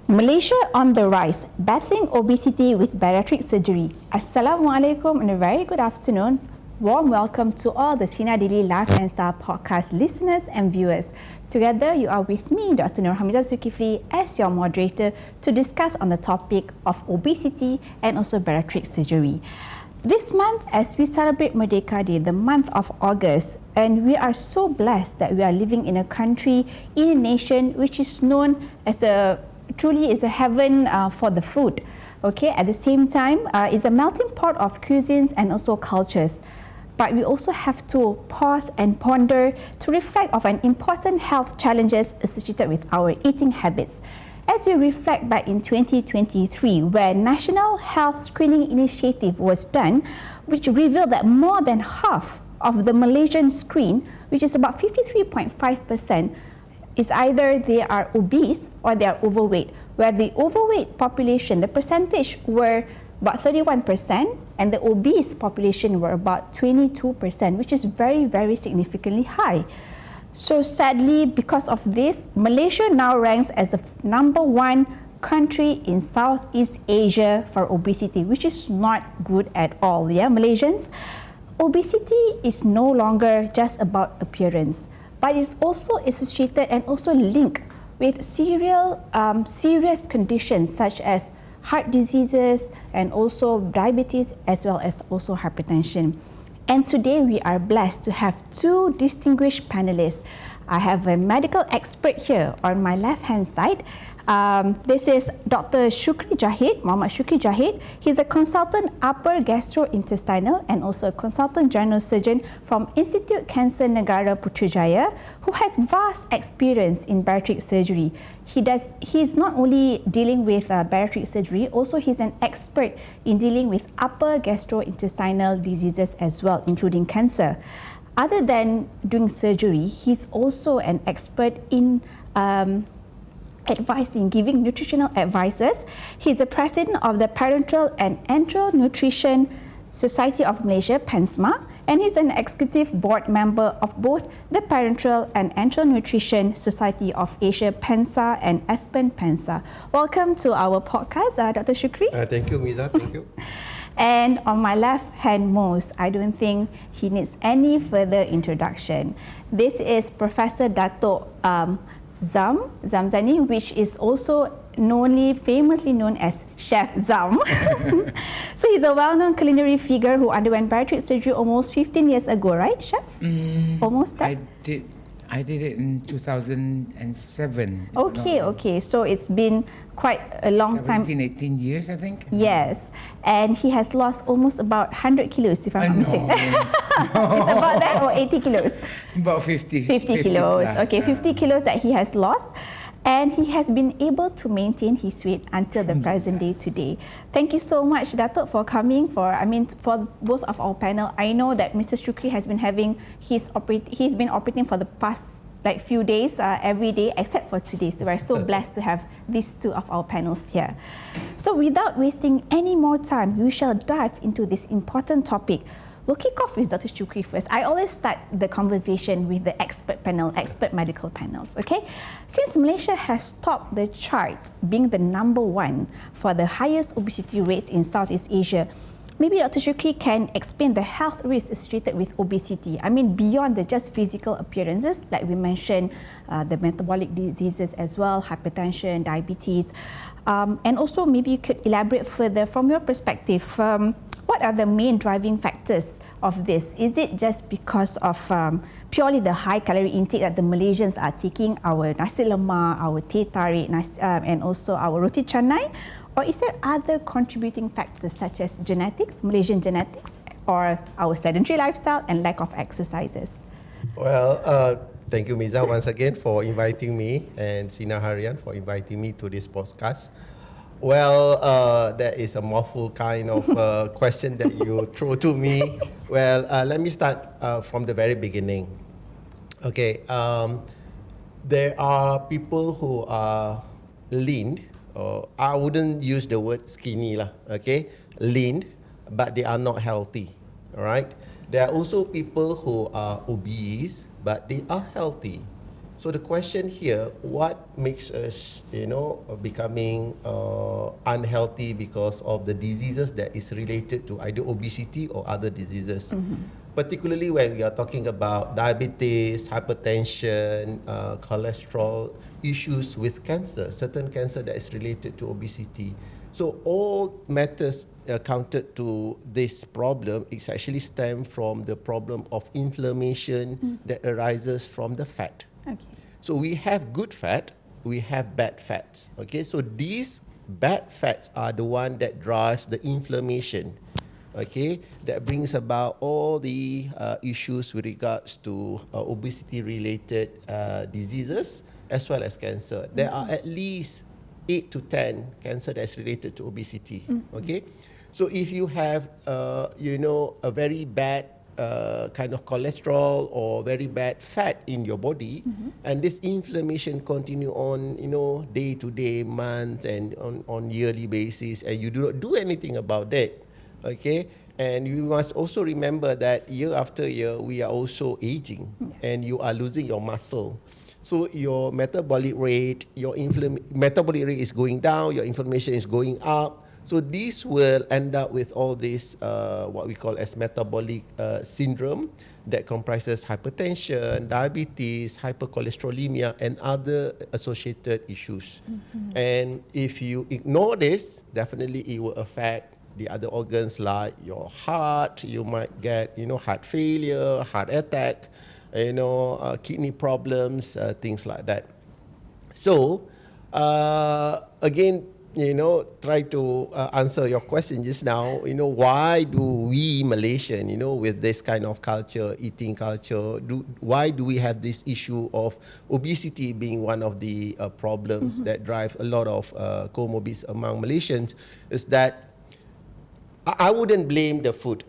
Malaysia on the rise, battling obesity with bariatric surgery. Assalamualaikum and a very good afternoon. Warm welcome to all the Sinar Daily Life and Style podcast listeners and viewers. Together, you are with me, Dr. Zulkifli, as your moderator to discuss on the topic of obesity and also bariatric surgery. This month, as we celebrate Merdeka Day, the month of August, and we are so blessed that we are living in a country, in a nation which is known as truly is a heaven for the food. Okay, at the same time, it's a melting pot of cuisines and also cultures. But we also have to pause and ponder to reflect of an important health challenges associated with our eating habits. As we reflect back in 2023, where National Health Screening Initiative was done, which revealed that more than half of the Malaysian screen, which is about 53.5%, is either they are obese or they are overweight, where the overweight population, the percentage were about 31% and the obese population were about 22%, which is very, very significantly high. So sadly, because of this, Malaysia now ranks as the number one country in Southeast Asia for obesity, which is not good at all, yeah, Malaysians? Obesity is no longer just about appearance, but it's also associated and also linked with serious conditions such as heart diseases and also diabetes as well as also hypertension. And today we are blessed to have two distinguished panelists. I have a medical expert here on my left-hand side. This is Dr. Shukri Jahit, Muhammad Shukri Jahit. He's a consultant upper gastrointestinal and also a consultant general surgeon from Institute Cancer Negara Putrajaya, who has vast experience in bariatric surgery. He's not only dealing with bariatric surgery, also he's an expert in dealing with upper gastrointestinal diseases as well, including cancer. Other than doing surgery, he's also an expert in advising, giving nutritional advices. He's the president of the Parenteral and Enteral Nutrition Society of Malaysia, PANSMA, and he's an executive board member of both the Parenteral and Enteral Nutrition Society of Asia, PANSA, and Aspen PANSA. Welcome to our podcast, Dr. Shukri. Thank you, Miza. Thank you. And on my left hand most, I don't think he needs any further introduction. This is Professor Datuk Zamzani, which is also famously known as Chef Zam. So he's a well-known culinary figure who underwent bariatric surgery almost 15 years ago, right, Chef? Almost that? I did it in 2007. Okay. So it's been quite a long 18 years, I think. Yes. And he has lost almost about 100 kilos, if I'm not mistaken. It's about that, or 80 kilos? About 50. 50 kilos. Plus, okay, 50 kilos that he has lost. And he has been able to maintain his weight until the present day today. Thank you so much, Datuk, for coming. For both of our panel. I know that Mr. Shukri has been he's been operating for the past few days, every day except for today. So we're so blessed to have these two of our panels here. So without wasting any more time, we shall dive into this important topic. We'll kick off with Dr. Shukri first. I always start the conversation with the expert medical panels, okay? Since Malaysia has topped the chart, being the number one for the highest obesity rates in Southeast Asia, maybe Dr. Shukri can explain the health risks associated with obesity. I mean, beyond the just physical appearances, like we mentioned, the metabolic diseases as well, hypertension, diabetes, and also maybe you could elaborate further from your perspective. What are the main driving factors of this? Is it just because of purely the high calorie intake that the Malaysians are taking, our nasi lemak, our teh tarik, and also our roti canai? Or is there other contributing factors such as genetics, Malaysian genetics, or our sedentary lifestyle and lack of exercises? Well, thank you, Miza, once again for inviting me, and Sinar Harian for inviting me to this podcast. Well, that is a mouthful kind of question that you throw to me. Well, let me start from the very beginning. Okay, there are people who are lean, or I wouldn't use the word skinny lah, okay, lean, but they are not healthy, all right? There are also people who are obese, but they are healthy. So the question here, what makes us, becoming unhealthy because of the diseases that is related to either obesity or other diseases? Particularly when we are talking about diabetes, hypertension, cholesterol, issues with cancer, certain cancer that is related to obesity. So all matters counted to this problem is actually stem from the problem of inflammation that arises from the fat. Okay. So we have good fat, we have bad fats. Okay, so these bad fats are the one that drives the inflammation. Okay, that brings about all the issues with regards to obesity-related diseases as well as cancer. There are at least 8 to 10 cancer that's related to obesity. Okay, so if you have, a very bad kind of cholesterol or very bad fat in your body, and this inflammation continue on, day to day, month, and on yearly basis, and you do not do anything about that. Okay, and you must also remember that year after year we are also aging, and you are losing your muscle. So your metabolic rate, metabolic rate is going down, your inflammation is going up. So this will end up with all this, what we call as metabolic syndrome that comprises hypertension, diabetes, hypercholesterolemia, and other associated issues. And if you ignore this, definitely it will affect the other organs like your heart. You might get, heart failure, heart attack, kidney problems, things like that. So, again, try to answer your question just now. Why do we Malaysian, with this kind of culture, eating culture, why do we have this issue of obesity being one of the problems that drive a lot of comorbids among Malaysians? Is that I wouldn't blame the food.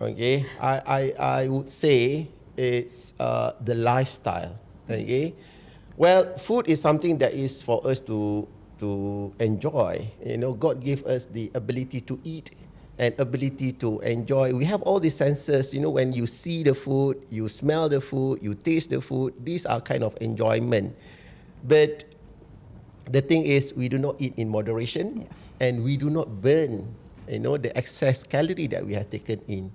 Okay, I would say it's the lifestyle. Okay, well, food is something that is for us to enjoy. God gave us the ability to eat and ability to enjoy. We have all these senses. When you see the food, you smell the food, you taste the food. These are kind of enjoyment. But the thing is, we do not eat in moderation, and we do not burn, the excess calorie that we have taken in.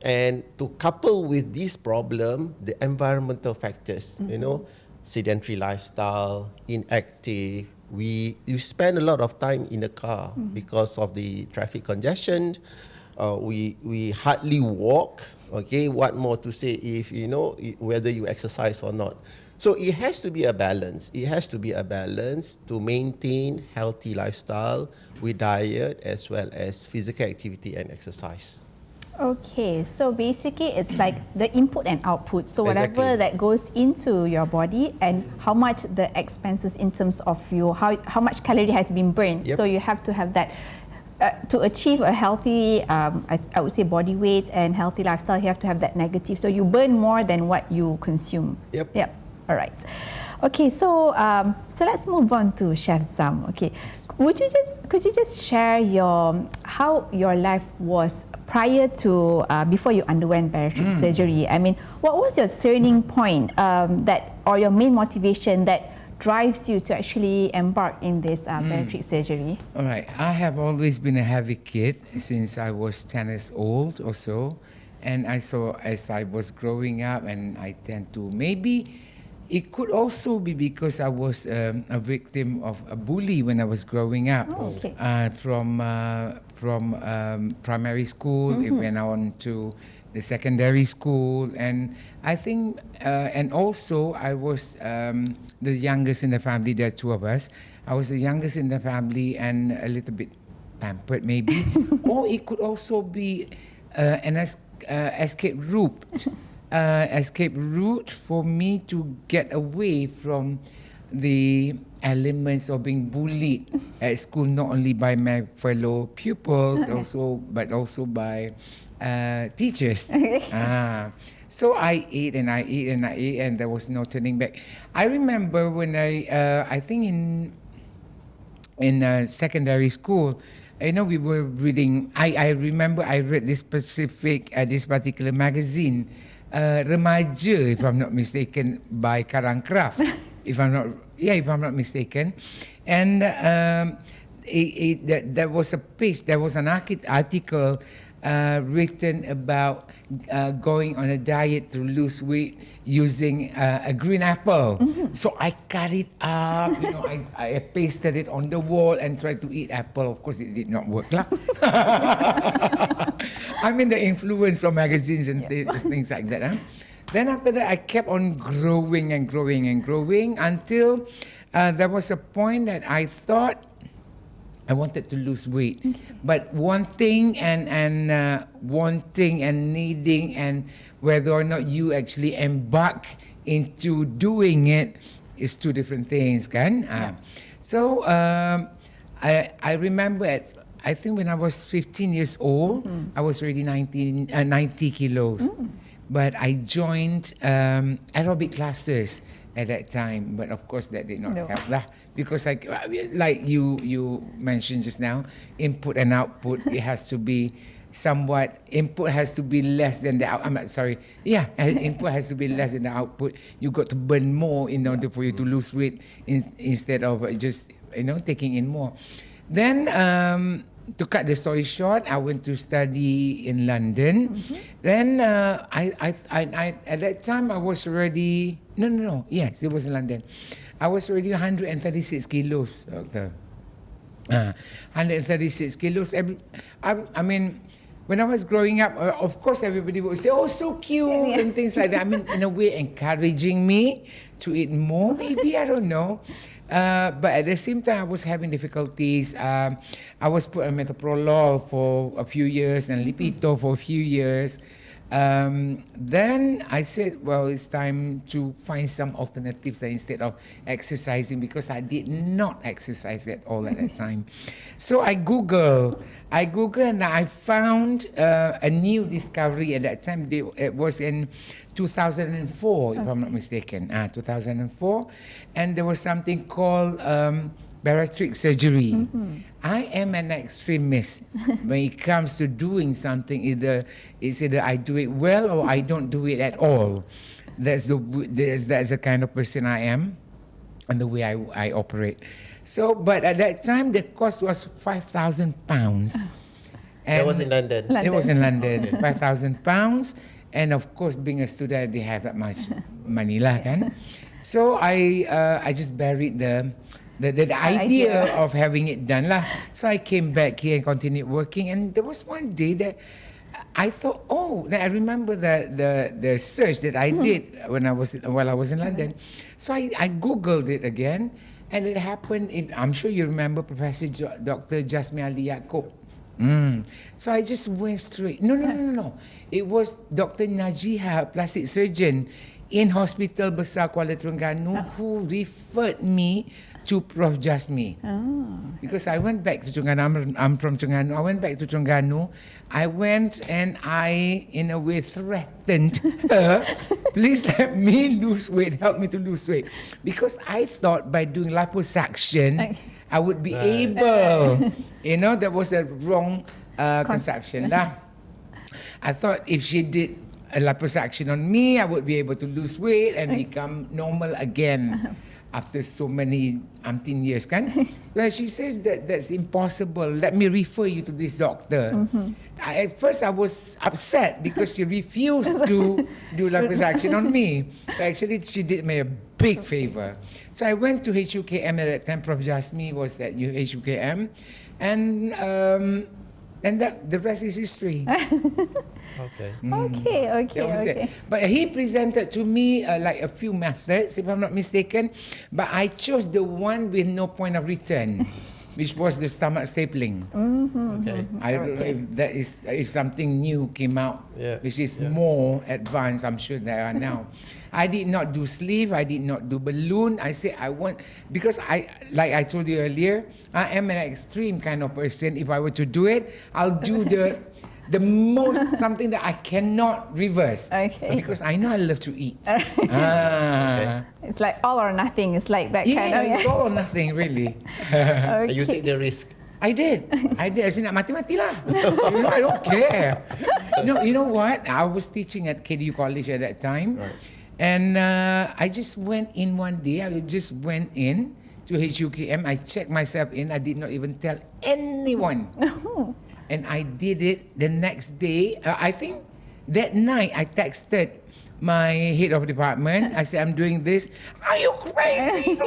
And to couple with this problem, the environmental factors, sedentary lifestyle, inactive. You spend a lot of time in the car because of the traffic congestion. We hardly walk. Okay, what more to say if whether you exercise or not? So it has to be a balance. It has to be a balance to maintain healthy lifestyle with diet as well as physical activity and exercise. Okay, so basically it's like the input and output. So whatever that goes into your body and how much the expenses in terms of how much calorie has been burned. So you have to have that to achieve a healthy, I would say, body weight and healthy lifestyle. You have to have that negative. So you burn more than what you consume. Yep. All right. Okay, so let's move on to Chef Zam. Okay, could you just share how your life was prior to before you underwent bariatric surgery? I mean, what was your turning point or your main motivation that drives you to actually embark in this bariatric surgery? All right. I have always been a heavy kid since I was 10 years old or so. And I saw as I was growing up, and I tend to it could also be because I was a victim of a bully when I was growing up. From primary school, it went on to the secondary school, and I think, and also I was the youngest in the family. There are two of us. I was the youngest in the family and a little bit pampered, maybe, or it could also be an escape route. Escape route for me to get away from the elements of being bullied at school, not only by my fellow pupils, but also by teachers. So I ate and I ate and I ate, and there was no turning back. I remember when I think in secondary school, we were reading. I remember I read this particular magazine. Remaja, if I'm not mistaken, by Karang Kraft. if I'm not mistaken. And there was a page, there was an article written about going on a diet to lose weight using a green apple. So I cut it up, I pasted it on the wall and tried to eat apple. Of course, it did not work lah. I mean, the influence from magazines and things like that. Huh? Then after that, I kept on growing and growing and growing until there was a point that I thought I wanted to lose weight, but wanting and needing, and whether or not you actually embark into doing it is two different things, kan? So I remember I think when I was 15 years old, I was already 90 kilos, but I joined aerobic classes at that time, but of course that did not help lah, because like you mentioned just now, input and output, it has to be somewhat, input has to be less than the input has to be less than the output. You got to burn more in order for you to lose weight instead of just taking in more. Then to cut the story short, I went to study in London. Then I at that time I was already yes, it was in London. I was already 136 kilos, doctor. 136 kilos. I mean, when I was growing up, of course everybody would say, "Oh, so cute," and things like that. I mean, in a way, encouraging me to eat more. Maybe, I don't know. But at the same time, I was having difficulties. I was put on metoprolol for a few years and Lipitor for a few years. Then I said, well, it's time to find some alternatives instead of exercising, because I did not exercise at all at that time. So I Googled and I found a new discovery at that time. It was in 2004, if I'm not mistaken, 2004. And there was something called bariatric surgery. I am an extremist when it comes to doing something. It's either I do it well or I don't do it at all. That's the kind of person I am, and the way I operate. So, but at that time, the cost was £5,000. That was in London. It was in London, £5,000. And of course, being a student, I didn't have that much money lah, kan? So I just buried the idea of having it done lah. So I came back here and continued working. And there was one day that I thought, I remember the search that I did while I was in London. So I Googled it again, and it happened. I'm sure you remember Professor Dr. Jasmine Ali Yaakob. So I just went straight. No. It was Dr. Najiha, plastic surgeon in Hospital Besar Kuala Terengganu, who referred me to Prof. Jasmine. Because I went back to Terengganu. I'm from Terengganu. I went back to Terengganu. I went and I, in a way, threatened her, please let me lose weight, help me to lose weight. Because I thought by doing liposuction, I would be able, that was a wrong conception. I thought if she did a liposuction on me, I would be able to lose weight and become normal again after so many umpteen years, kan? Well, she says that's impossible. Let me refer you to this doctor. At first, I was upset because she refused to do liposuction on me. But actually, she did me a big favor. So I went to HUKM at that time. Prof. Jasmine was at HUKM, and the rest is history. Okay. Okay. But he presented to me like a few methods, if I'm not mistaken. But I chose the one with no point of return, which was the stomach stapling. Okay. I don't know if that is if something new came out, which is more advanced. I'm sure there are now. I did not do sleeve. I did not do balloon. I said I want, because like I told you earlier, I am an extreme kind of person. If I were to do it, I'll do the most something that I cannot reverse. Okay. Because I know I love to eat. Okay. It's like all or nothing. It's like that kind of. Yeah, it's all or nothing, really. Okay. You take the risk. I did. I said, nak mati lah. I don't care. You know what? I was teaching at KDU College at that time. Right. And I just went in one day. I just went in to HUKM. I checked myself in. I did not even tell anyone. And I did it the next day. I think that night I texted my head of department. I said, I'm doing this. Are you crazy?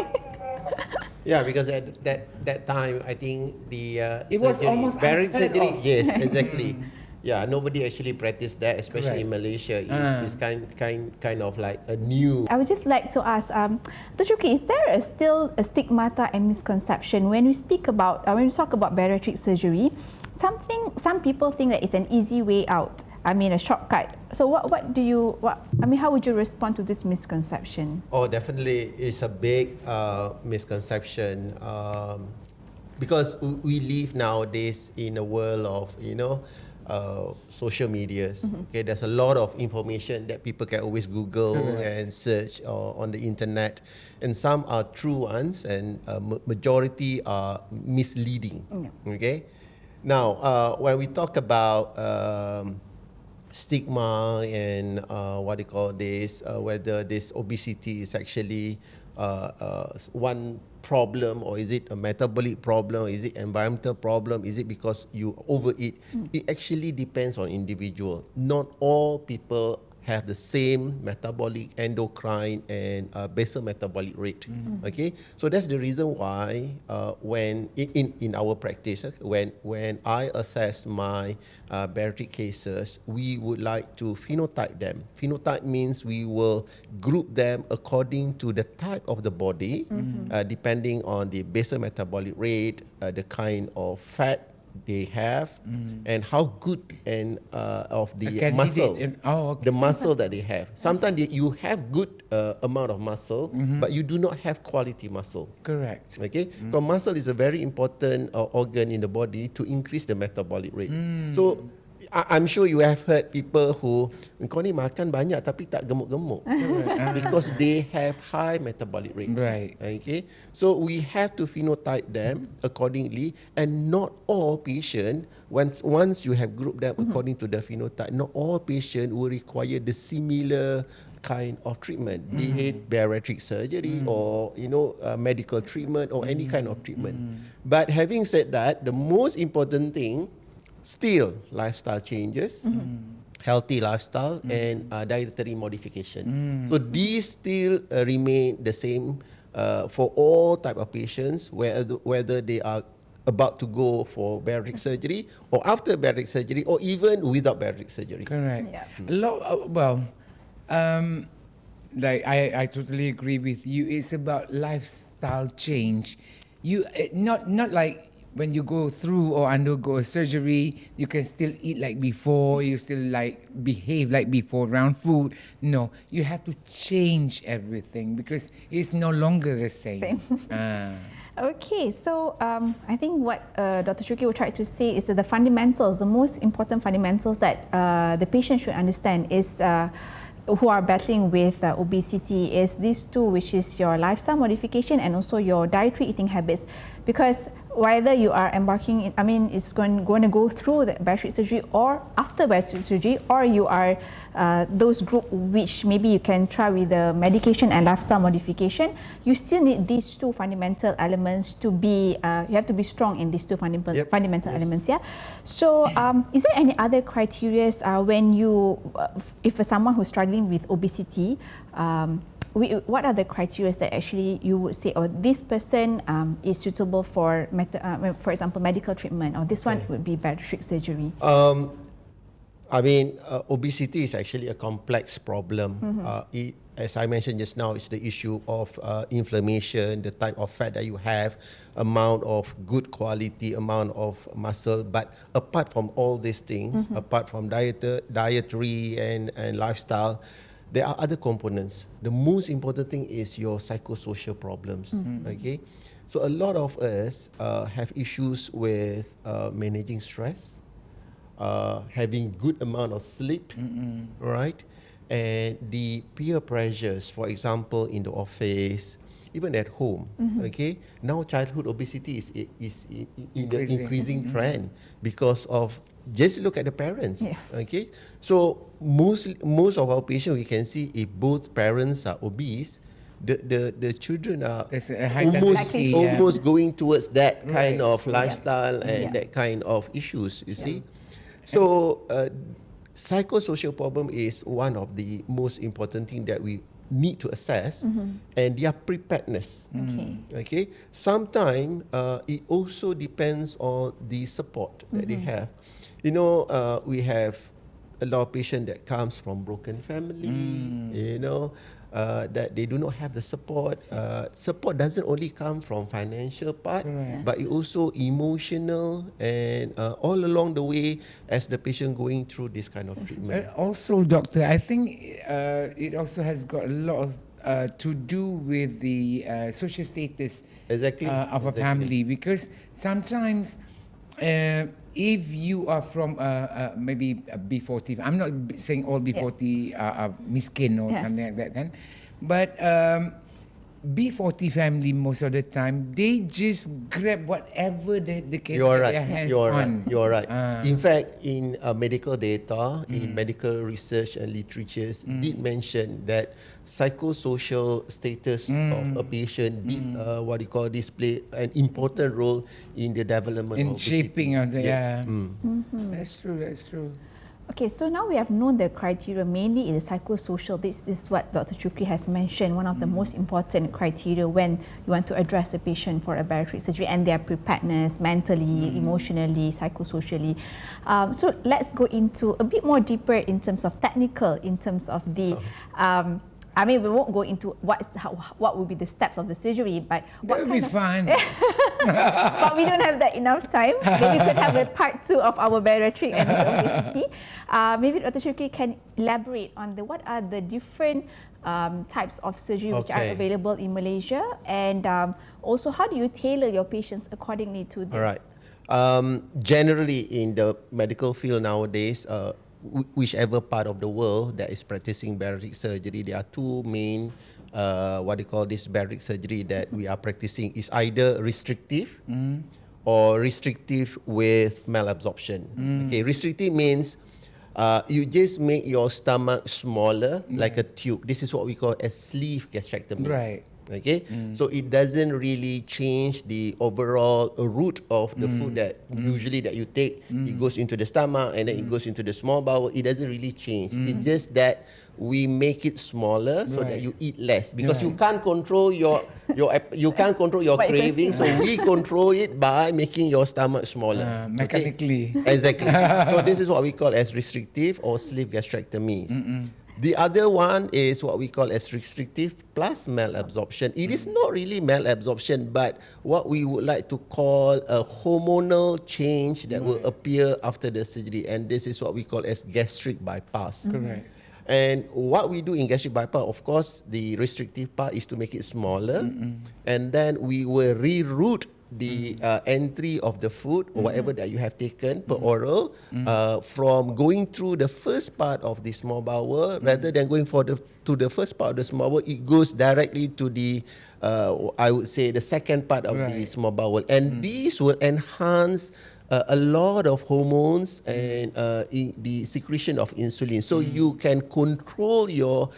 Yeah, because at that time, I think the It was surgery, almost bariatric unheard surgery. of. Yes, exactly. Yeah, nobody actually practiced that, especially in Right. Malaysia. It's kind of like a new. I would just like to ask, Dr. Shukri, is there still a stigmata and misconception when we speak about, when we talk about bariatric surgery? Some people think that it's an easy way out. I mean, a shortcut. So how would you respond to this misconception? Oh, definitely, it's a big misconception because we live nowadays in a world of social medias. Okay, there's a lot of information that people can always Google and search on the internet, and some are true ones, and majority are misleading. Okay, now when we talk about stigma and whether this obesity is actually one problem, or is it a metabolic problem, is it environmental problem, is it because you overeat? It actually depends on individual. Not all people have the same metabolic, endocrine, and basal metabolic rate. Okay, so that's the reason why when in our practice, when I assess my bariatric cases, we would like to phenotype them. Phenotype means we will group them according to the type of the body, depending on the basal metabolic rate, the kind of fat they have, and how good and of the muscle, the muscle that they have. Sometimes you have good amount of muscle, but you do not have quality muscle. Correct. Okay, because muscle is a very important organ in the body to increase the metabolic rate. So I'm sure you have heard people who kau ni makan banyak tapi tak gemuk-gemuk because they have high metabolic rate. Right. Okay, so we have to phenotype them accordingly, and not all patient, once you have grouped them according to the phenotype, not all patient will require the similar kind of treatment, be it bariatric surgery or medical treatment or any kind of treatment. But having said that, the most important thing still lifestyle changes, healthy lifestyle, and dietary modification. So these still remain the same for all type of patients, whether they are about to go for bariatric surgery or after bariatric surgery or even without bariatric surgery. Correct. Yeah. A lot. Like I totally agree with you. It's about lifestyle change. You not like when you go through or undergo a surgery, you can still eat like before. You still like behave like before around food. No, you have to change everything because it's no longer the same. Okay, so I think what Dr. Shukri will try to say is that the fundamentals, the most important fundamentals that the patient should understand is who are battling with obesity is these two, which is your lifestyle modification and also your dietary eating habits. Because whether you are embarking in, it's going to go through the bariatric surgery or after bariatric surgery, or you are those group which maybe you can try with the medication and lifestyle modification, you still need these two fundamental elements to be, you have to be strong in these two fundamental elements, yeah? So is there any other criteria when you, if someone who's struggling with obesity, what are the criteria that actually you would say, or this person is suitable for example, medical treatment, or this one would be bariatric surgery? Obesity is actually a complex problem. As I mentioned just now, it's the issue of inflammation, the type of fat that you have, amount of good quality, amount of muscle. But apart from all these things, apart from dietary and lifestyle, there are other components. The most important thing is your psychosocial problems. Okay, so a lot of us have issues with managing stress, having good amount of sleep, right, and the peer pressures. For example, in the office, even at home. Okay, now childhood obesity is in the increasing trend because of, just look at the parents. Yeah. Okay, so most of our patients, we can see if both parents are obese, the children are There's a high tendency, almost going towards that kind Right. of lifestyle and Yeah. that kind of issues, you see. So psychosocial problem is one of the most important thing that we need to assess, and their preparedness. Okay, sometimes it also depends on the support that they have. You know, we have a lot of patients that comes from broken family, you know, that they do not have the support. Support doesn't only come from financial part, but it also emotional and all along the way as the patient going through this kind of treatment. Also, doctor, I think it also has got a lot of to do with the social status Exactly. of a Exactly. family, because sometimes if you are from maybe a B40, I'm not saying all B40 are miskin or something like that, then, but B40 family most of the time they just grab whatever they can You're get right. their hands You're on. right. You're right. In fact, in medical data, in medical research and literatures, did mention that psychosocial status of a patient did what you call display an important role in the development In of obesity. shaping of the Yes. That's true. That's true. Okay, so now we have known the criteria, mainly is psychosocial. This is what Dr. Shukri has mentioned, one of the most important criteria when you want to address a patient for a bariatric surgery, and their preparedness mentally, emotionally, psychosocially. So let's go into a bit more deeper in terms of technical, in terms of the I mean, we won't go into what will be the steps of the surgery, but what That'll be fun. but we don't have that enough time. Maybe we could have a part 2 of our bariatric and obesity. Maybe Dr. Shukri can elaborate on what are the different types of surgery which are available in Malaysia, and also how do you tailor your patients accordingly to this? All right. Generally, in the medical field nowadays, whichever part of the world that is practicing bariatric surgery, there are two main what they call this bariatric surgery that we are practicing is either restrictive or restrictive with malabsorption. Okay, restrictive means you just make your stomach smaller like a tube. This is what we call a sleeve gastrectomy. Right. Okay, so it doesn't really change the overall route of the food that usually that you take. It goes into the stomach and then it goes into the small bowel. It doesn't really change. It's just that we make it smaller so that you eat less, because you can't control your you can't control your craving. So we control it by making your stomach smaller Mechanically. Okay? Exactly. So this is what we call as restrictive or sleeve gastrectomies. The other one is what we call as restrictive plus malabsorption. It is not really malabsorption, but what we would like to call a hormonal change that will appear after the surgery, and this is what we call as gastric bypass. Correct. And what we do in gastric bypass, of course, the restrictive part is to make it smaller, and then we will reroute the entry of the food or whatever that you have taken per oral from going through the first part of the small bowel, rather than going to the first part of the small bowel, it goes directly to the I would say the second part of the small bowel, and these will enhance a lot of hormones and the secretion of insulin, so you can control your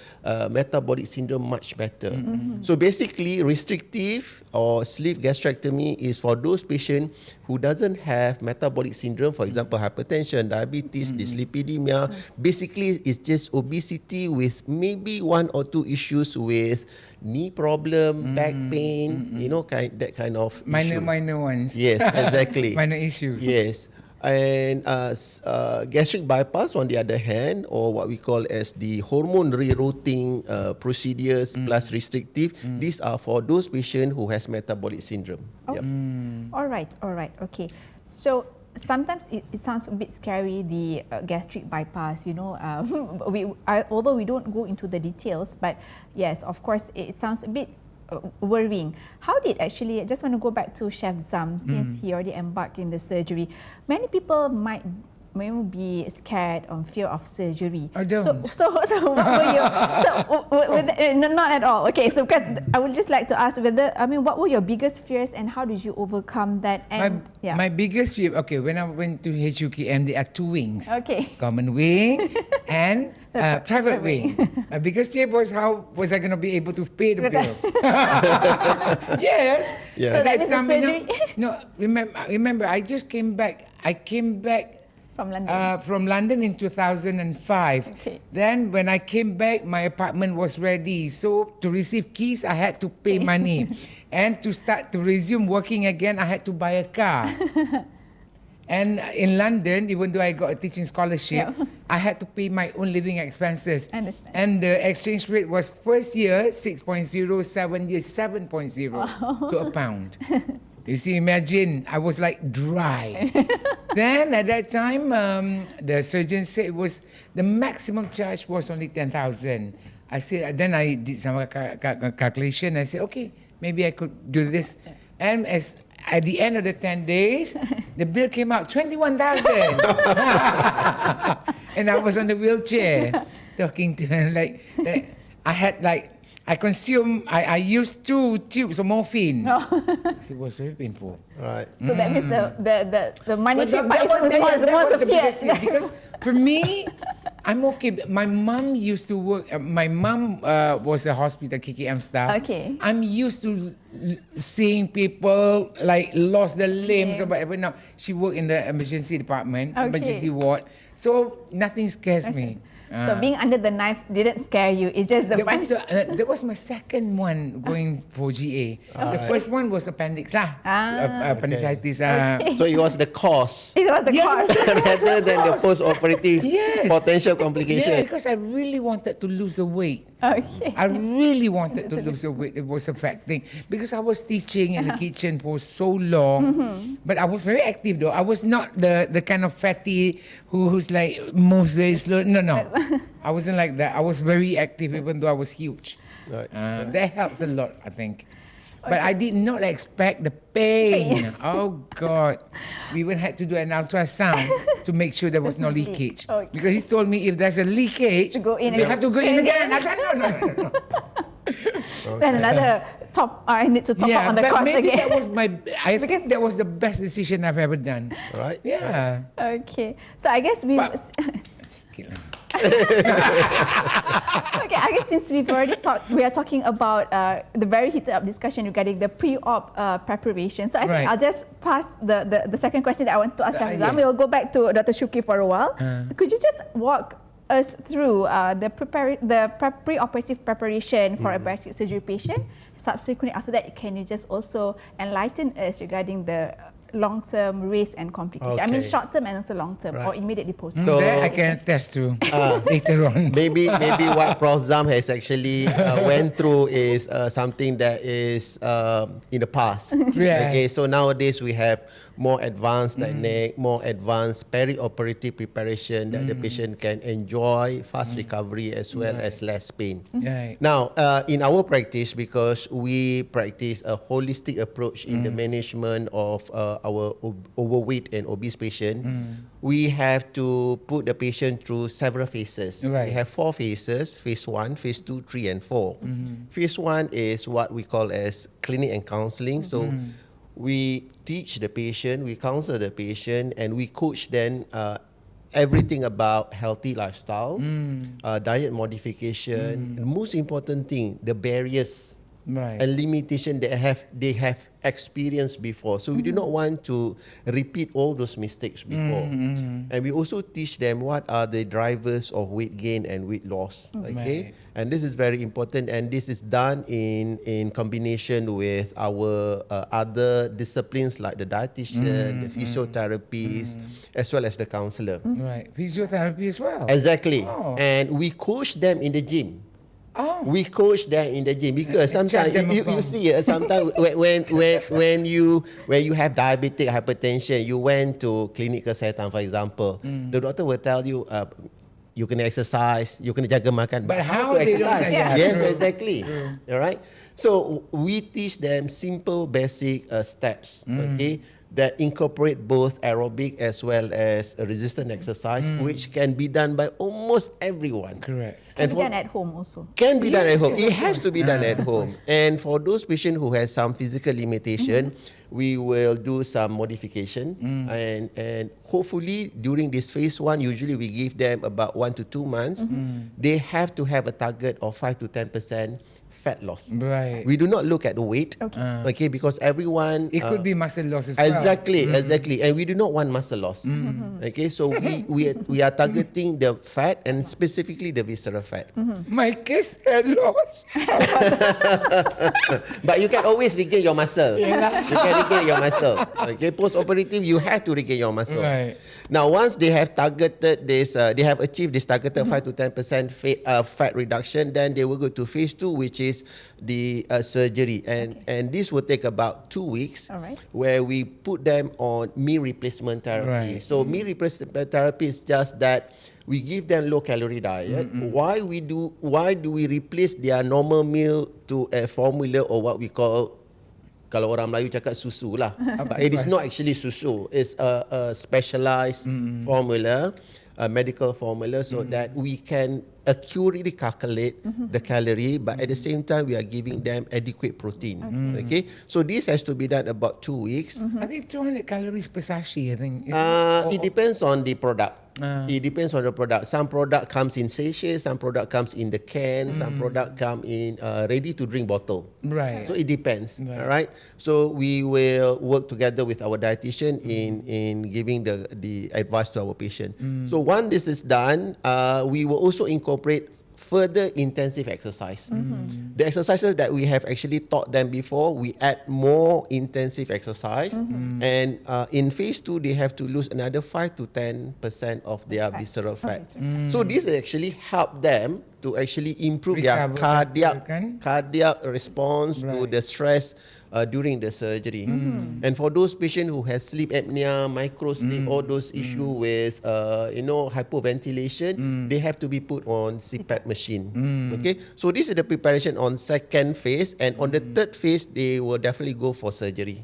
metabolic syndrome much better. So basically, restrictive or sleeve gastrectomy is for those patients who doesn't have metabolic syndrome, for example, hypertension, diabetes, dyslipidemia. Basically, it's just obesity with maybe one or two issues with knee problem, back pain, you know, that kind of issue. Minor ones. Yes, exactly. Minor issues. Yes. And gastric bypass, on the other hand, or what we call as the hormone rerouting procedures plus restrictive, these are for those patients who has metabolic syndrome. Oh. All right, okay. So sometimes it sounds a bit scary, the gastric bypass, you know, although we don't go into the details, but yes, of course, it sounds a bit worrying. How did actually, I just want to go back to Chef Zam, since he already embarked in the surgery. Many people might be scared or fear of surgery. I don't. So what were your? Not at all. Okay, so because I would just like to ask what were your biggest fears and how did you overcome that? And My biggest fear, okay, when I went to HUKM, there are 2 wings. Okay. Common wing and private wing. My biggest fear was how was I going to be able to pay the bill. Yes. Yeah. So that is a surgery? No, remember, I just came back. I came back From London. In 2005. Okay. Then when I came back, my apartment was ready. So to receive keys, I had to pay money. And to resume working again, I had to buy a car. And in London, even though I got a teaching scholarship, I had to pay my own living expenses. Understand. And the exchange rate was first year 6.0, 7 years 7.0 to a pound. You see, imagine, I was like dry. Then at that time, the surgeon said the maximum charge was only 10,000. I said, then I did some calculation. I said, okay, maybe I could do this. And at the end of the 10 days, the bill came out 21,000. And I was on the wheelchair talking to her I used 2 tubes of morphine. It was very painful. Right. So that means the money But fear that was the fear. biggest fear, because for me, I'm okay. My mum used to work. My mum was a hospital KKM staff. Okay. I'm used to seeing people like lost their limbs or whatever. Now she worked in the emergency department, emergency ward. So nothing scares me. So being under the knife didn't scare you. It's just the money. That was my second one going for GA. The first one was appendix lah. Appendicitis. So it was the cause It was the cause. rather than the post-operative Yes. potential Yeah, complication. because I really wanted to lose the weight. Okay. I really wanted to lose the weight. It was affecting because I was teaching in the kitchen for so long. But I was very active though. I was not the kind of fatty who's like moves very slow. No. I wasn't like that. I was very active even though I was huge. Right. That helps a lot, I think. But I did not expect the pain. Oh God. We even had to do an ultrasound to make sure there was no leakage. Okay. Because he told me if there's a leakage, To go in you and have to go in again. I said, no. Then another I need to top up on the but cost maybe again. I think that was the best decision I've ever done. Right. Yeah. Okay. So I guess Okay, I guess since we are talking about the very heated up discussion regarding the pre-op preparation. So I think I'll just pass the second question that I want to ask Shahzam. Yes. We'll go back to Dr. Shukri for a while. Could you just walk us through the pre-operative preparation for a bariatric surgery patient? Subsequently, after that, can you just also enlighten us regarding the long-term risk and complication? I mean, short-term and also long-term, or immediately post. So- That I can attest to later on. Maybe what Prof Zam has actually went through is something that is in the past. Yeah. Okay, so nowadays we have more advanced technique, more advanced peri-operative preparation that the patient can enjoy fast recovery as well as less pain. Right. Now, in our practice, because we practice a holistic approach in the management of our overweight and obese patient, we have to put the patient through several phases. Right. We have 4 phases: phase 1, phase 2, 3, and 4. Phase 1 is what we call as clinic and counseling. So we teach the patient, we counsel the patient, and we coach them everything about healthy lifestyle, diet modification, and most important thing, the barriers and limitation they have experienced before. So we do not want to repeat all those mistakes before. And we also teach them what are the drivers of weight gain and weight loss. Okay, and this is very important, and this is done in combination with our other disciplines like the dietitian, the physiotherapist, as well as the counselor. Right. Physiotherapy as well. Exactly. Oh. And we coach them in the gym. Oh. We coach them in the gym because sometimes them you upon. see sometimes when you have diabetic hypertension, you went to clinic kesihatan, for example, the doctor will tell you you can exercise, you can jaga makan. But how to they don't exercise? know? Yeah, Yes, true. exactly. All right. So we teach them simple, basic steps. Okay. that incorporate both aerobic as well as a resistant exercise, which can be done by almost everyone. Correct. Can And be for- done at home also. Can be done at home. Yes, It of has to course. be done at Of home. course. And for those patients who have some physical limitation, we will do some modification. And hopefully during this phase 1, usually we give them about 1 to 2 months. They have to have a target of 5 to 10% fat loss. Right. We do not look at the weight. Okay, because everyone It could be muscle loss as well. Exactly, exactly. And we do not want muscle loss. Okay, so we are targeting the fat and specifically the visceral fat. My case had loss. But you can always regain your muscle. You can regain your muscle. Okay, post-operative, you have to regain your muscle. Right. Now, once they have targeted this, they have achieved this targeted 5 to 10% fat reduction, then they will go to phase 2, which is the surgery. And this will take about 2 weeks, Alright. where we put them on meal replacement therapy. Right. So meal replacement therapy is just that we give them low calorie diet. Why do we replace their normal meal to a formula or what we call, kalau orang Melayu cakap susu lah. But it is not actually susu. It's a specialized formula, a medical formula, so that we can accurately calculate the calorie, but at the same time we are giving them adequate protein. Okay, so this has to be done about 2 weeks. I think 200 calories per sachet, I think. It depends on the product. It depends on the product. Some product comes in sachet, some product comes in the can, some product come in ready to drink bottle. Right. So it depends. Right. All right. So we will work together with our dietitian in giving the advice to our patient. So once this is done, we will also incorporate further intensive exercise. The exercises that we have actually taught them before, we add more intensive exercise. And in phase 2, they have to lose another 5 to 10% of their visceral fat. So this actually help them to actually improve their Recover better, kan? cardiac response to Right. the stress during the surgery. And for those patients who has sleep apnea, micro sleep, all those issue with hypoventilation, they have to be put on CPAP machine. Okay, so this is the preparation on second phase, and on the third phase they will definitely go for surgery.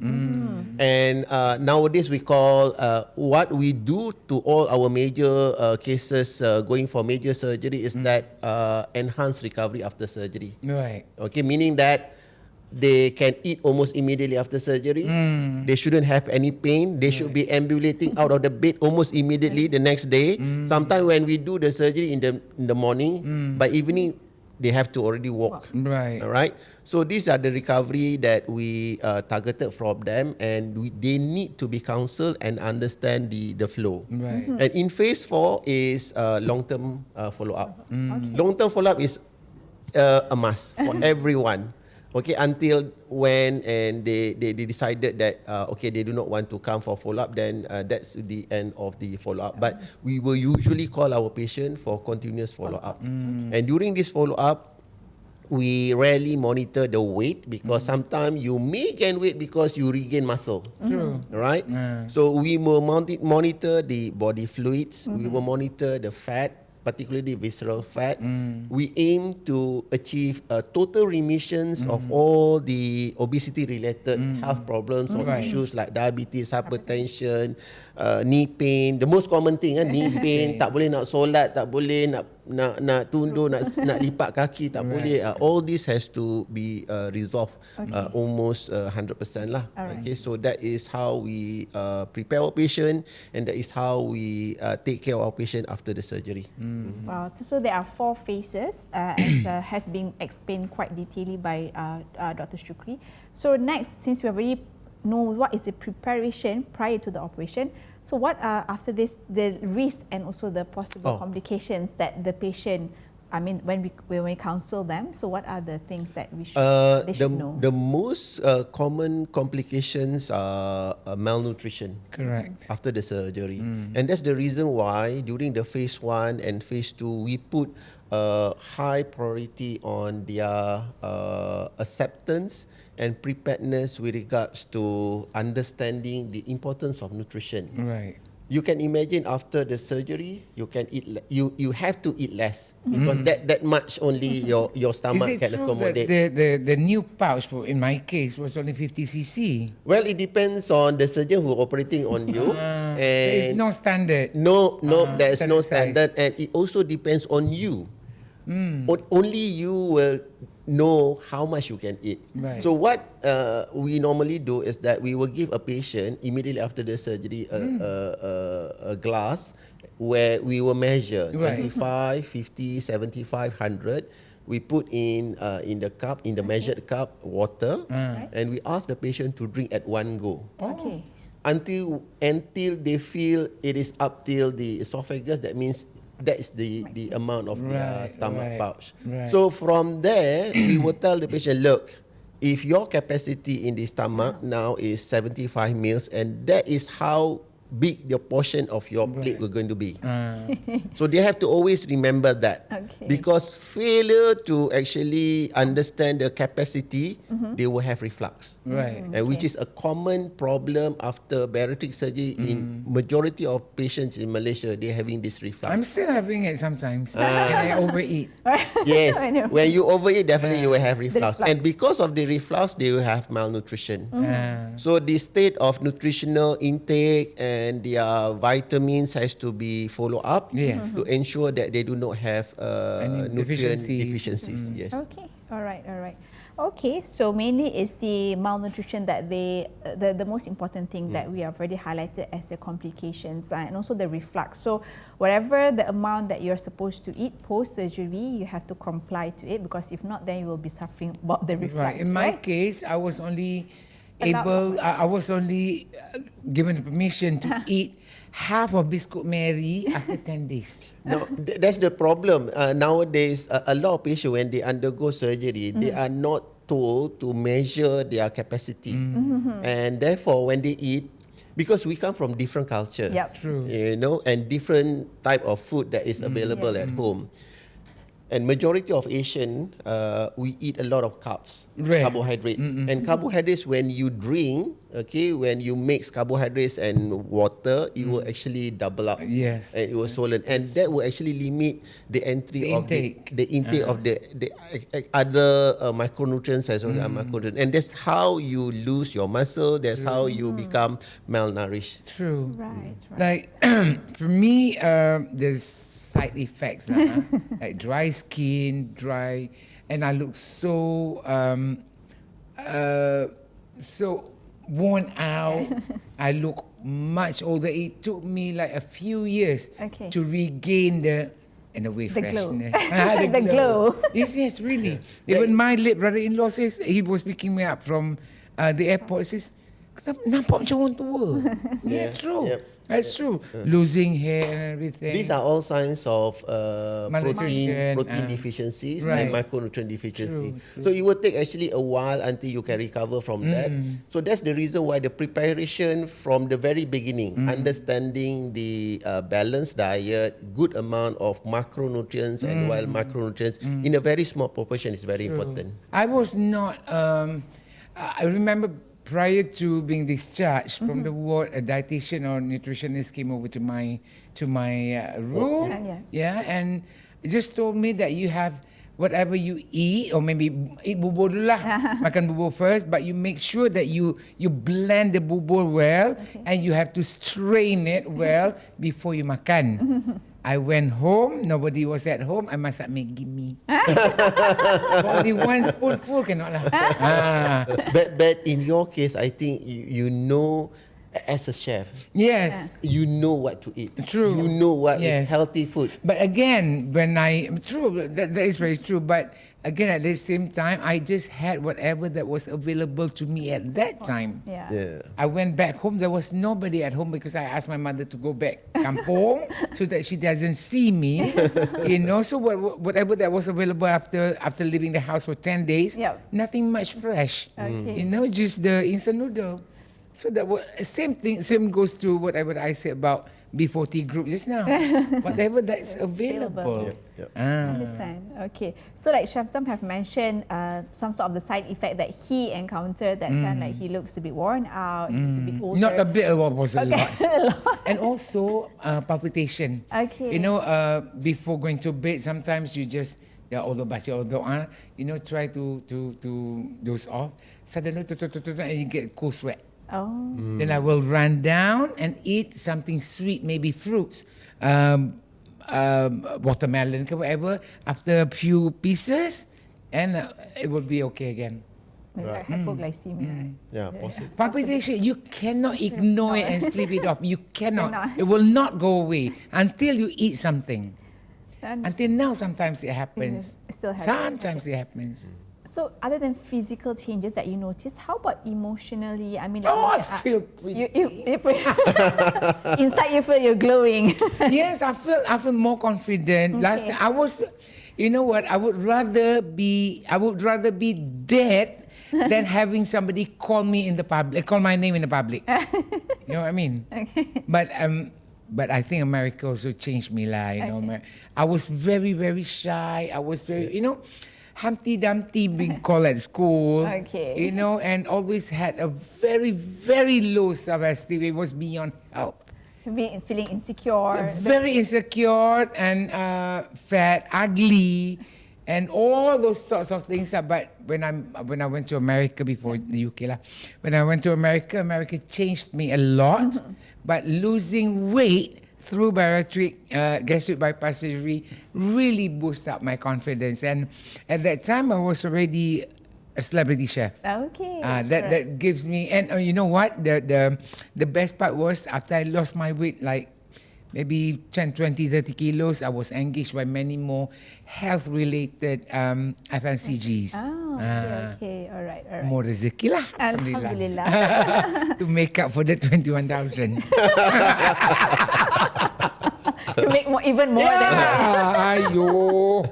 And nowadays we call what we do to all our major cases going for major surgery is that enhanced recovery after surgery. Right. Okay, meaning that they can eat almost immediately after surgery. They shouldn't have any pain. They should be ambulating out of the bed almost immediately the next day. Sometimes when we do the surgery in the morning, by evening they have to already walk. Right. All right. So these are the recovery that we targeted from them, and they need to be counseled and understand the flow. Right. And in phase 4 is long-term follow-up. Long-term follow-up is a must for everyone. Okay, until when and they decided that okay, they do not want to come for follow-up, then that's the end of the follow-up. But we will usually call our patient for continuous follow-up. And during this follow-up, we rarely monitor the weight, because sometimes you may gain weight because you regain muscle. True. Right? So we will monitor the body fluids, we will monitor the fat, particularly visceral fat. We aim to achieve total remissions of all the obesity-related health problems or Right. issues like diabetes, hypertension, knee pain. The most common thing, knee pain, tak boleh nak solat, tak boleh nak tunduk, nak lipat kaki, tak boleh. All this has to be resolved almost 100% lah. Alright. Okay, so that is how we prepare our patient, and that is how we take care of our patient after the surgery. Wow. So there are 4 phases, as has been explained quite detailedly by Dr. Shukri. So next, since we already know what is the preparation prior to the operation, so what are after this the risk and also the possible complications that the patient, I mean, when we counsel them, so what are the things that we should they should know? The most common complications are malnutrition. Correct. After the surgery. And that's the reason why during the phase 1 and phase 2, we put high priority on their acceptance and preparedness with regards to understanding the importance of nutrition. Right. you can imagine after the surgery, you can eat. You have to eat less because that much only your Is stomach it can true accommodate. that the new pouch, in my case, was only 50 cc? Well, it depends on the surgeon who operating on you, There is and no standard. no, there is no standard size. standard, and it also depends on you. Only you will know how much you can eat. Right. So what we normally do is that we will give a patient immediately after the surgery a glass where we will measure Right. 25, 50, 75, 100. We put in the cup, in the measured cup, water, and we ask the patient to drink at one go. Okay. Until they feel it is up till the esophagus. That means that is the amount of their Right, stomach right, pouch. right. So from there, we will tell the patient, look, if your capacity in the stomach now is 75 mils, and that is how big the portion of your plate Right. are going to be. So they have to always remember that. Okay. Because failure to actually understand the capacity, they will have reflux. Right. And which is a common problem after bariatric surgery in majority of patients in Malaysia. They're having this reflux. I'm still having it sometimes. And I overeat. Yes, I know. when you overeat, definitely you will have reflux. reflux. And because of the reflux, they will have malnutrition. So the state of nutritional intake and their vitamins has to be followed up Yes. to ensure that they do not have Any nutrient deficiencies. deficiencies. Yes. Okay. All right. Okay, so mainly is the malnutrition that the most important thing that we have already highlighted as the complications, and also the reflux. So whatever the amount that you're supposed to eat post-surgery, you have to comply to it, because if not, then you will be suffering about the reflux. Right. In my case, I was only Allowed I was only given permission to eat half of biscuit Mary after 10 days. No, that's the problem. Nowadays, a lot of patients, when they undergo surgery, they are not told to measure their capacity. And therefore, when they eat, because we come from different cultures, Yep. True. and different type of food that is available at home. And majority of Asian, we eat a lot of carbs, Right. carbohydrates. And carbohydrates, when you drink, when you mix carbohydrates and water, it will actually double up. Yes. And it will swollen. And that will actually limit the entry The of intake. the intake of the other micronutrients as well as macronutrients. And that's how you lose your muscle. That's how you become malnourished. True. Right. Like for me, there's side effects like dry skin, and I look so so worn out. I look much older. It took me like a few years Okay. to regain the glow. freshness. The glow. Yes, really. Even my late brother-in-law says, he was picking me up from the airport. Says, nampak macam orang tua. Yeah, That's true. yep. That's true. Losing hair and everything. These are all signs of Malnutrition, protein deficiencies right. and micronutrient deficiency. True. So it will take actually a while until you can recover from that. So that's the reason why the preparation from the very beginning, understanding the balanced diet, good amount of macronutrients and wild macronutrients in a very small proportion is very important. I was not. I remember prior to being discharged from the ward, a dietitian or nutritionist came over to my room. Yes. Yeah, and just told me that you have whatever you eat, or maybe eat bubur dulu lah, makan bubur first, but you make sure that you blend the bubur well, and you have to strain it well before you makan. I went home, nobody was at home, I masak Maggi mee. Only one spoonful cannot lah. But in your case, I think you know, as a chef, Yes. you know what to eat. True. You know what is Yes. healthy food. But again, that is very true. But again, at the same time, I just had whatever that was available to me at that time. Yeah. I went back home. There was nobody at home because I asked my mother to go back kampung so that she doesn't see me. So whatever that was available after leaving the house for 10 days, Yep. nothing much fresh. Okay. Just the instant noodle. So that same thing. Same goes to whatever I said about B40 group just now. Whatever that's available. Yep. Understand. Okay. So like Shamsam have mentioned some sort of the side effect that he encountered that kind like he looks a bit worn out, he's a bit older. Not a bit. What was a lot. A lot. And also palpitation. Okay. You know, before going to bed, sometimes you just although you know, try to doze off. Suddenly, and you get cold sweat. Oh. Then I will run down and eat something sweet, maybe fruits, watermelon, whatever. After a few pieces, and it will be okay again. Like hypoglycemia. Yeah, possible. Palpitation, you cannot ignore it and sleep it off. You cannot. It will not go away until you eat something. Until now, sometimes it happens. It still happens. Sometimes it happens. So other than physical changes that you notice, how about emotionally? I mean, I feel pretty. Inside you feel you're glowing. Yes, I feel more confident. Okay. Last time I was, you know what? I would rather be dead than having somebody call me in the public, call my name in the public. You know what I mean? Okay. But I think America also changed me, lah. You know, I was very, very shy. I was very, you know, Humpty Dumpty being called at school. Okay. You know, and always had a very, very low self-esteem. It was beyond help. Feeling insecure. Very insecure and fat, ugly, and all those sorts of things. But when I went to America before the UK, when I went to America changed me a lot. But losing weight through bariatric gastric bypass surgery really boosted up my confidence. And at that time, I was already a celebrity chef. Okay. That gives me, and you know what? The best part was after I lost my weight, like maybe 10, 20, 30 kilos, I was engaged by many more health-related FMCGs. Oh, okay. All right. More rezeki lah. Alhamdulillah. To make up for the 21,000. To make even more than that. Ayo.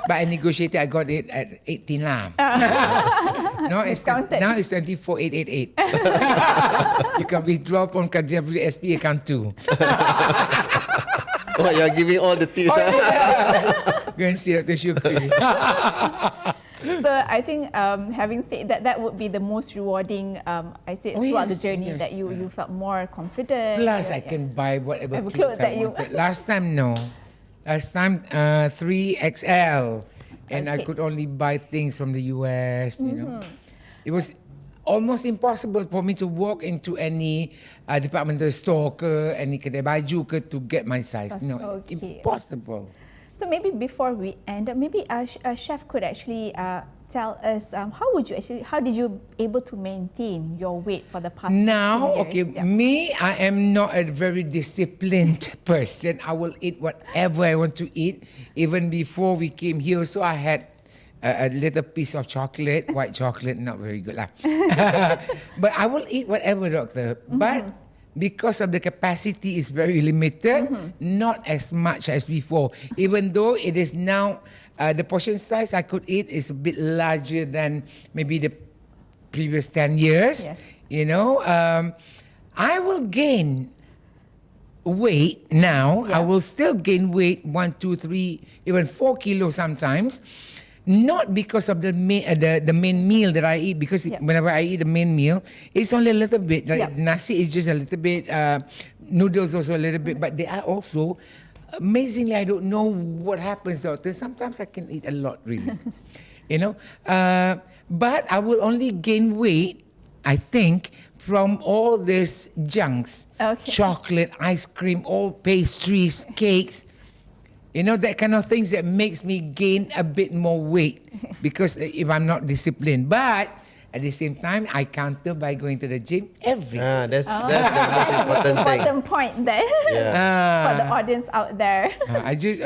But I negotiated, I got it at 18 lah. No, now it's 24,888. You can withdraw from SP account too. Oh, you're giving all the tips. Go and see Dr. Shukri. So I think having said that, that would be the most rewarding, throughout the journey that you felt more confident. Plus, I can buy whatever clothes I wanted. Last time, no. Last time, 3XL. And I could only buy things from the US, you know. It was almost impossible for me to walk into any departmental store ke, any kedai baju ke, to get my size. No, impossible. So maybe before we end, maybe a chef could actually tell us how did you able to maintain your weight for the past now 2 years? Okay, me, I am not a very disciplined person. I will eat whatever I want to eat. Even before we came here, so I had a little piece of chocolate, white chocolate, not very good lah. But I will eat whatever, doctor. But because of the capacity is very limited, not as much as before. Even though it is now, the portion size I could eat is a bit larger than maybe the previous 10 years. Yes. You know, I will gain weight now. I will still gain weight 1, 2, 3, even 4 kilos sometimes. Not because of the main meal that I eat, because whenever I eat the main meal, it's only a little bit. Like nasi is just a little bit, noodles also a little bit, but they are also, amazingly, I don't know what happens, doctor. Sometimes I can eat a lot, really. You know? But I will only gain weight, I think, from all these junks. Chocolate, ice cream, all pastries, cakes. You know, that kind of things that makes me gain a bit more weight because if I'm not disciplined. But at the same time, I counter by going to the gym every day. That's the most important thing. Important point there for the audience out there. I just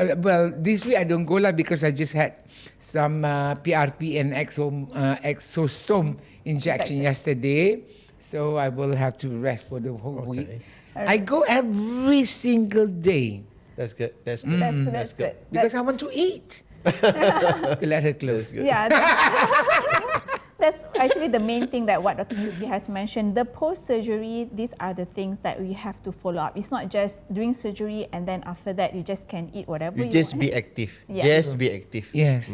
this week I don't go lah because I just had some PRP and exosome injection yesterday, so I will have to rest for the whole week. I go every single day. That's good. That's good. That's good. Because I want to eat. Let her close. Yeah. That's actually the main thing that what Dr. Shukri has mentioned, the post-surgery, these are the things that we have to follow up. It's not just doing surgery and then after that you just can eat whatever you just want. be active. Yeah. Just be active. Yes.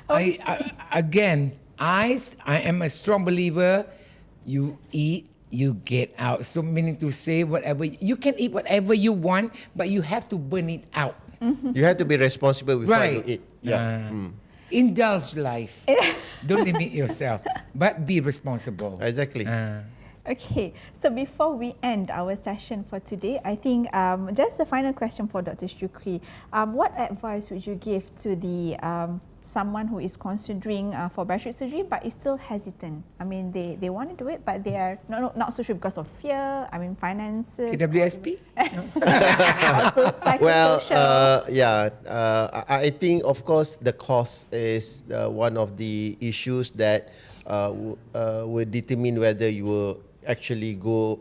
I am a strong believer. You eat, you get out. So meaning to say, whatever you can eat, whatever you want, but you have to burn it out. You have to be responsible with what you Right. eat. Yeah. Indulge life. Don't limit yourself, but be responsible. Exactly. Okay, so before we end our session for today, I think just a final question for Dr. Shukri. What advice would you give to the someone who is considering for bariatric surgery but is still hesitant? I mean, they want to do it, but they are not so sure because of fear. I mean, finances. KWSP? Also Well, psychosocial. I think, of course, the cost is one of the issues that will determine whether you will actually go,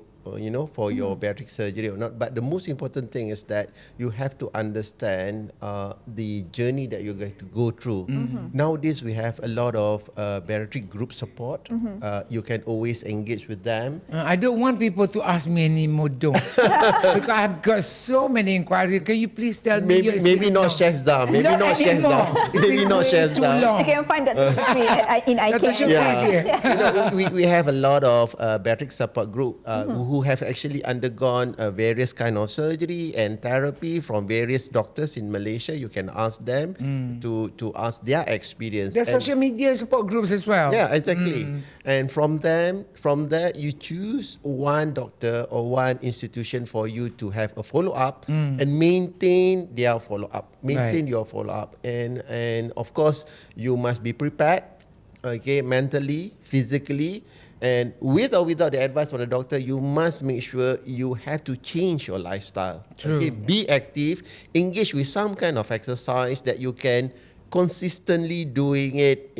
for your bariatric surgery or not. But the most important thing is that you have to understand the journey that you're going to go through. Nowadays, we have a lot of bariatric group support. You can always engage with them. I don't want people to ask me anymore, don't. Because I've got so many inquiries. Can you please tell me your Maybe not Chef Zam. Maybe not Chef anymore. Zam. Maybe not Chef Too Zam. long. You can find Dr. Shukri in Dr. IKN. Shukri is here. We have a lot of bariatric support group who have actually undergone various kind of surgery and therapy from various doctors in Malaysia. You can ask them to ask their experience. There's And- social media support groups as well. Yeah, exactly. And from there, you choose one doctor or one institution for you to have a follow-up and maintain their follow-up. Maintain your follow-up. And of course, you must be prepared, okay, mentally, physically. And with or without the advice from the doctor, you must make sure you have to change your lifestyle. True. Okay? Be active, engage with some kind of exercise that you can consistently doing it,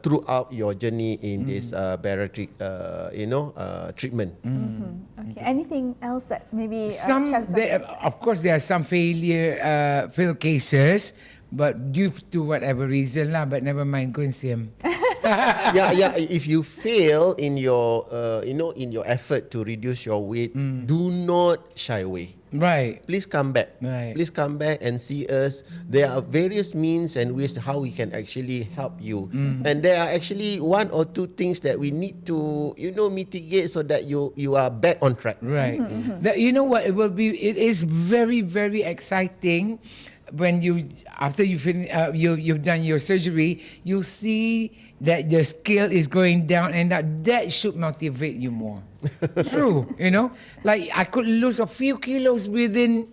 throughout your journey in this bariatric, treatment. Okay. Anything else that maybe Chef Zam- Of course, there are some failed cases, but due to whatever reason lah. But never mind, go and see him. yeah. If you fail in your, in your effort to reduce your weight, do not shy away. Right. Please come back. Right. Please come back and see us. There are various means and ways how we can actually help you. And there are actually one or two things that we need to, mitigate so that you are back on track. Right. You know what? It is very, very exciting when after you you've done your surgery, you see that the scale is going down, and that should motivate you more. True, like I could lose a few kilos within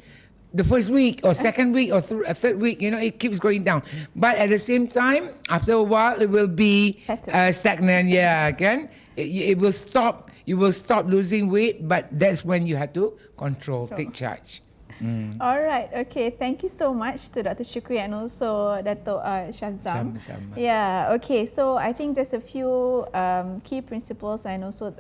the first week or second week or third week. It keeps going down, but at the same time, after a while, it will be stagnant. Yeah, again, it will stop. You will stop losing weight, but that's when you have to take charge. All right. Okay. Thank you so much to Dr. Shukri and also Datuk Chef Zam. Sama-sama. Yeah. Okay. So I think just a few key principles and also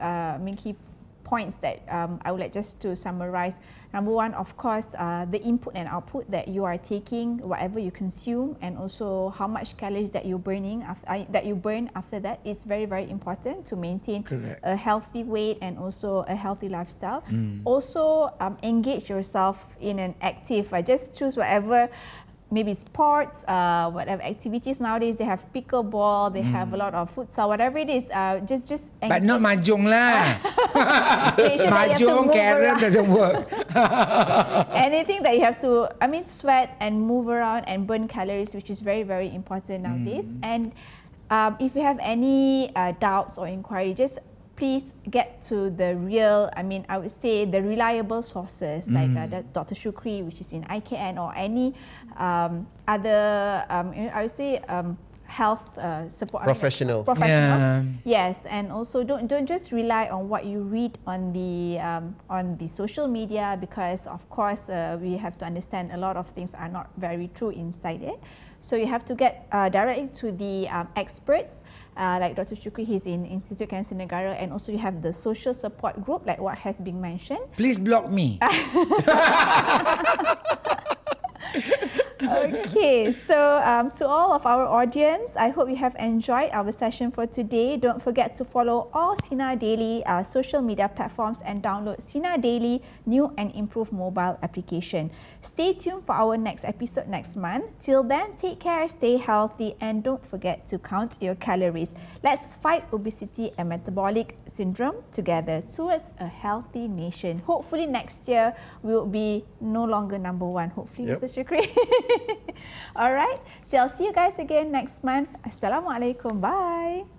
key points that I would like just to summarize. Number one, of course, the input and output that you are taking, whatever you consume, and also how much calories that you're burning that you burn after that is very, very important to maintain a healthy weight and also a healthy lifestyle. Also, engage yourself in an active. Just choose whatever. Maybe sports, whatever activities nowadays. They have pickleball, they have a lot of futsal, whatever it is. Just But not mahjong lah. make sure that you have to Mahjong, move carrom around. doesn't work. Anything that you have to, sweat and move around and burn calories, which is very, very important nowadays. And if you have any doubts or inquiry, just please get to the real, I would say the reliable sources like Dr. Shukri, which is in IKN, or any other, I would say health support Professional. Yeah. Yes, and also don't just rely on what you read on the social media, because of course we have to understand a lot of things are not very true inside it. So you have to get directly to the experts. Like Dr. Shukri, he's in Institute Cancer Negara, and also you have the social support group, like what has been mentioned. Please block me. Okay, so to all of our audience, I hope you have enjoyed our session for today. Don't forget to follow all Sinar Daily social media platforms and download Sinar Daily new and improved mobile application. Stay tuned for our next episode next month. Till then, take care, stay healthy, and don't forget to count your calories. Let's fight obesity and metabolic syndrome together towards a healthy nation. Hopefully next year we will be no longer number one. Hopefully, Yep. Mr. Shukri. All right. So I'll see you guys again next month. Assalamualaikum. Bye.